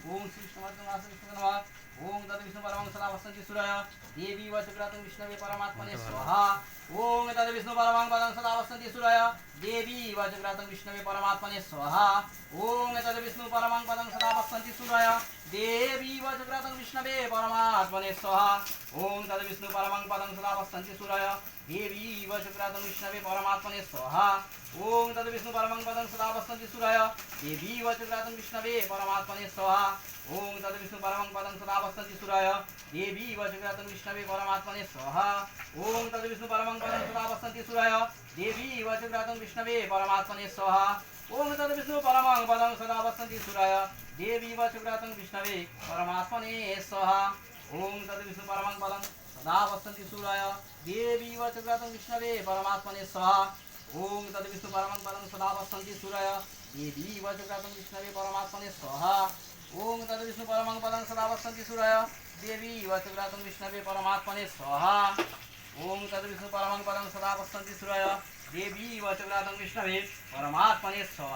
ओम श्री विष्णु ओम तद विष्णु परमं सदा वसंति सुराय देवी वचक्रातं विष्णवे परमात्मने स्वाहा ओम तद विष्णु परमं पदं सदा वसंति सुराय देवी वचक्रातं विष्णवे परमात्मने स्वाहा ओम तद विष्णु परमं पदं सदा वसंति सुराय देवी वचक्रातं विष्णवे परमात्मने स्वाहा ओम तद विष्णु परमं पदं सदा वसंति सुराय देवी वचक्रातं विष्णवे परमात्मने स्वाहा ओम तद विष्णु परमं पदं सदा वसंति सुराय देवी वचक्रातं विष्णवे परमात्मने स्वाहा ओम तद विष्णु परमं पदं सदा वसंति सुराय देवी वचक्रातं विष्णवे परमात्मने स्वाहा ओम तद विष्णु परमं पदं सदा वसंति सुराय देवी वचक्रातं विष्णवे परमात्मने स्वाहा ओम तद विष्णु परमं पदं सदा वसंति सुराय देवी वचक्रातं विष्णवे परमात्मने स्वाहा ओम तद विष्णु परमं पदं सदा वसंति सुराय देवी वचक्रातं विष्णवे परमात्मने स्वाहा ओम तद विष्णु परमं पदं सदा वसंति सुराय देवी वचक्रातं विष्णवे परमात्मने स्वाहा ओम तद विष्णु परमं पदं सदा वसंति सुराय देवी वचक्रातं विष्णवे परमात्मने स्वाहा ओम तद विष्णु परमं पदं सदा वसंति सुराय देवी वचक्रातं विष्णवे परमात्मने स्वाहा।